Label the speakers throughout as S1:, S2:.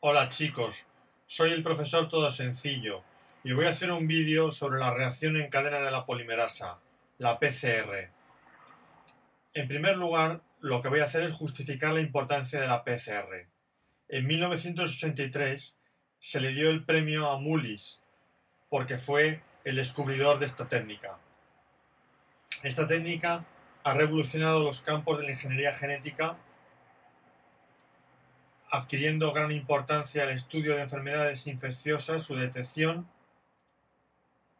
S1: Hola chicos, soy el profesor Todo Sencillo y voy a hacer un vídeo sobre la reacción en cadena de la polimerasa, la PCR. En primer lugar, lo que voy a hacer es justificar la importancia de la PCR. En 1983 se le dio el premio a Mullis porque fue el descubridor de esta técnica. Esta técnica ha revolucionado los campos de la ingeniería genética, adquiriendo gran importancia el estudio de enfermedades infecciosas, su detección,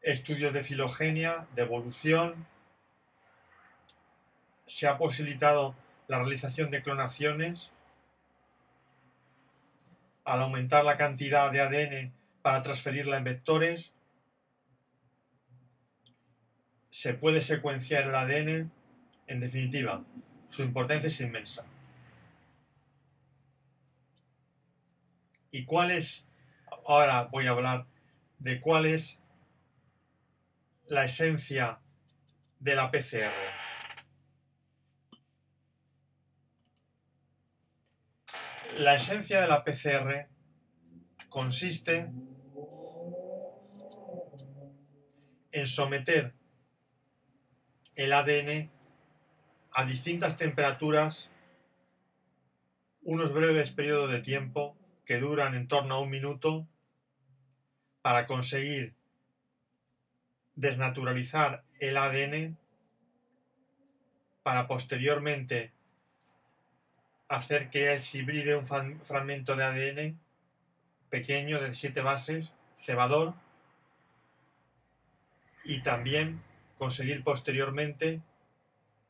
S1: estudios de filogenia, de evolución. Se ha posibilitado la realización de clonaciones al aumentar la cantidad de ADN para transferirla en vectores. Se puede secuenciar el ADN. En definitiva, su importancia es inmensa. ¿Y cuál es? Ahora voy a hablar de cuál es la esencia de la PCR. La esencia de la PCR consiste en someter el ADN a distintas temperaturas unos breves periodos de tiempo que duran en torno a un minuto para conseguir desnaturalizar el ADN para posteriormente hacer que se hibride un fragmento de ADN pequeño de 7 bases, cebador, y también conseguir posteriormente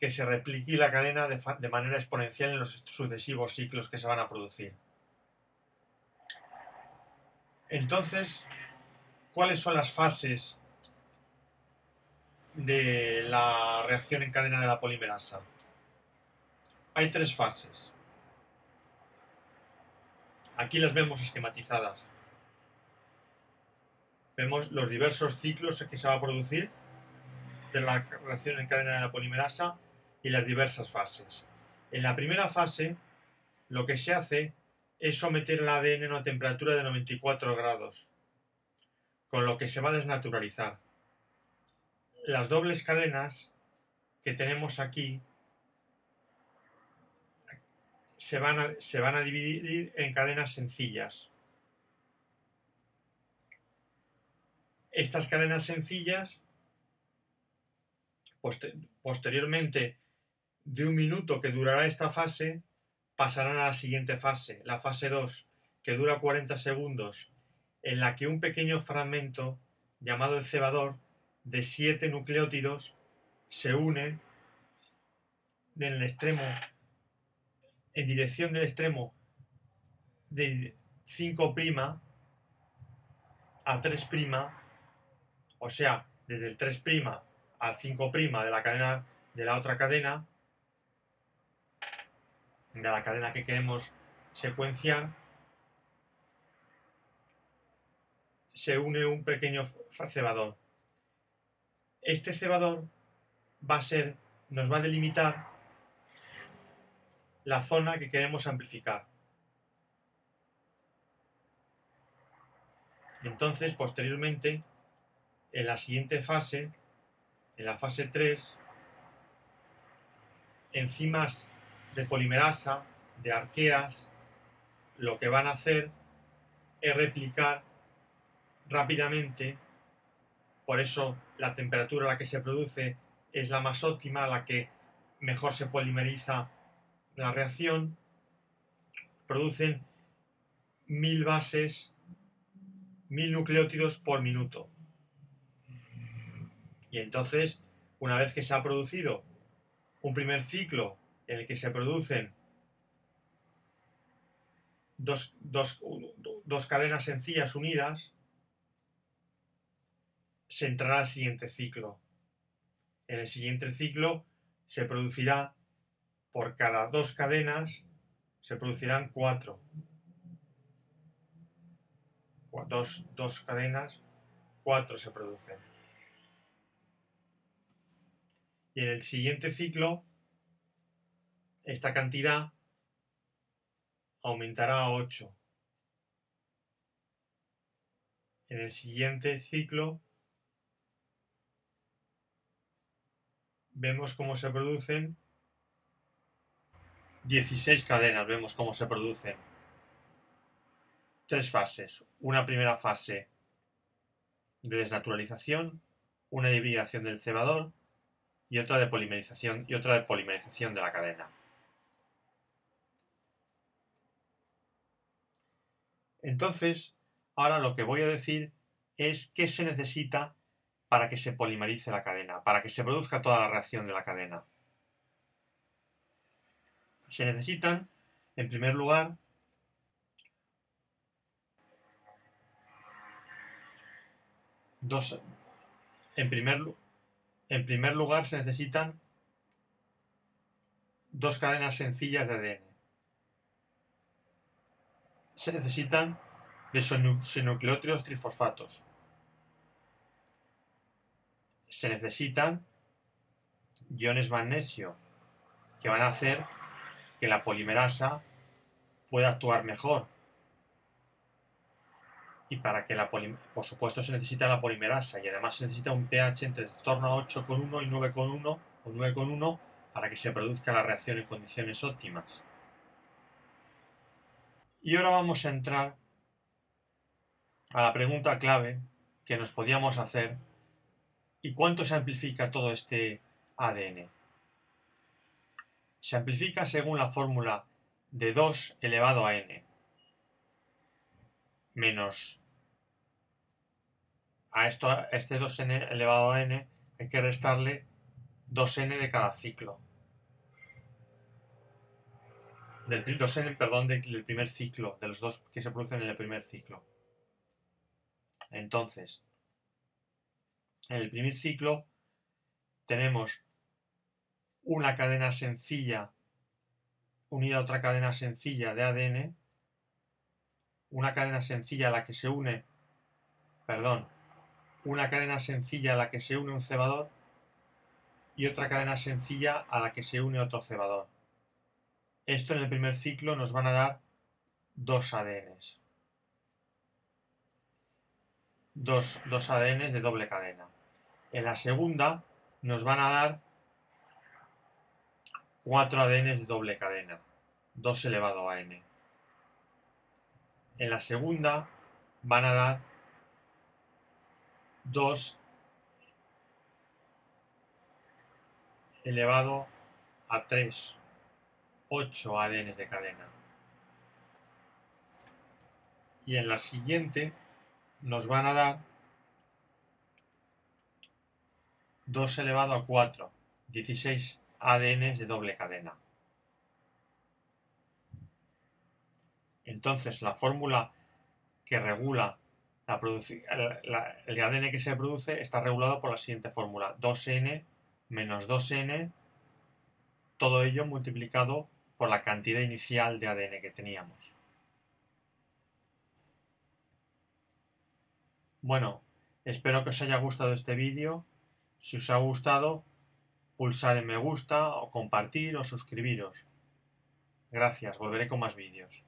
S1: que se replique la cadena de manera exponencial en los sucesivos ciclos que se van a producir. Entonces, ¿cuáles son las fases de la reacción en cadena de la polimerasa? Hay 3 fases. Aquí las vemos esquematizadas. Vemos los diversos ciclos que se va a producir de la reacción en cadena de la polimerasa y las diversas fases. En la primera fase, lo que se hace es someter el ADN a una temperatura de 94 grados, con lo que se va a desnaturalizar. Las dobles cadenas que tenemos aquí se van a dividir en cadenas sencillas. Estas cadenas sencillas, posteriormente de un minuto que durará esta fase, pasarán a la siguiente fase, la fase 2, que dura 40 segundos, en la que un pequeño fragmento llamado el cebador de 7 nucleótidos se une en dirección del extremo de 5' a 3', o sea, desde el 3' al 5' de la cadena de la otra cadena, de la cadena que queremos secuenciar, se une un pequeño cebador. Este cebador nos va a delimitar la zona que queremos amplificar. Entonces, posteriormente, en la siguiente fase, en la fase 3, enzimas de polimerasa, de arqueas, lo que van a hacer es replicar rápidamente. Por eso la temperatura a la que se produce es la más óptima, la que mejor se polimeriza la reacción. Producen 1000 bases, 1000 nucleótidos por minuto. Y entonces, una vez que se ha producido un primer ciclo en el que se producen dos cadenas sencillas unidas, se entrará al siguiente ciclo. En el siguiente ciclo se producirá, por cada 2 cadenas, se producirán 4. Dos cadenas, 4 se producen. Y en el siguiente ciclo, esta cantidad aumentará a 8. En el siguiente ciclo vemos cómo se producen 16 cadenas, vemos cómo se producen 3 fases. Una primera fase de desnaturalización, una de hibridación del cebador y otra de polimerización de la cadena. Entonces, ahora lo que voy a decir es qué se necesita para que se polimerice la cadena, para que se produzca toda la reacción de la cadena. Se necesitan, en primer lugar, en primer lugar se necesitan 2 cadenas sencillas de ADN. Se necesitan desoxinucleótidos trifosfatos. Se necesitan iones magnesio que van a hacer que la polimerasa pueda actuar mejor. Y para que por supuesto se necesita la polimerasa y además se necesita un pH entre torno a 8,1 y 9,1 o 9,1 para que se produzca la reacción en condiciones óptimas. Y ahora vamos a entrar a la pregunta clave que nos podíamos hacer: ¿y cuánto se amplifica todo este ADN? Se amplifica según la fórmula de 2 elevado a n menos a este 2n elevado a n hay que restarle 2n de cada ciclo. 2n, perdón, del primer ciclo, de los dos que se producen en el primer ciclo. Entonces, en el primer ciclo tenemos una cadena sencilla unida a otra cadena sencilla de ADN, una cadena sencilla a la que se une, una cadena sencilla a la que se une un cebador y otra cadena sencilla a la que se une otro cebador. Esto en el primer ciclo nos van a dar 2 ADNs. Dos ADNs de doble cadena. En la segunda nos van a dar 4 ADNs de doble cadena, 2 elevado a n. En la segunda van a dar 2 elevado a 3, 8 ADNs de cadena. Y en la siguiente nos van a dar 2 elevado a 4, 16 ADNs de doble cadena. Entonces la fórmula que regula el ADN que se produce está regulado por la siguiente fórmula: 2n menos 2n, todo ello multiplicado por la cantidad inicial de ADN que teníamos. Bueno, espero que os haya gustado este vídeo. Si os ha gustado, pulsad en me gusta o compartir o suscribiros. Gracias, volveré con más vídeos.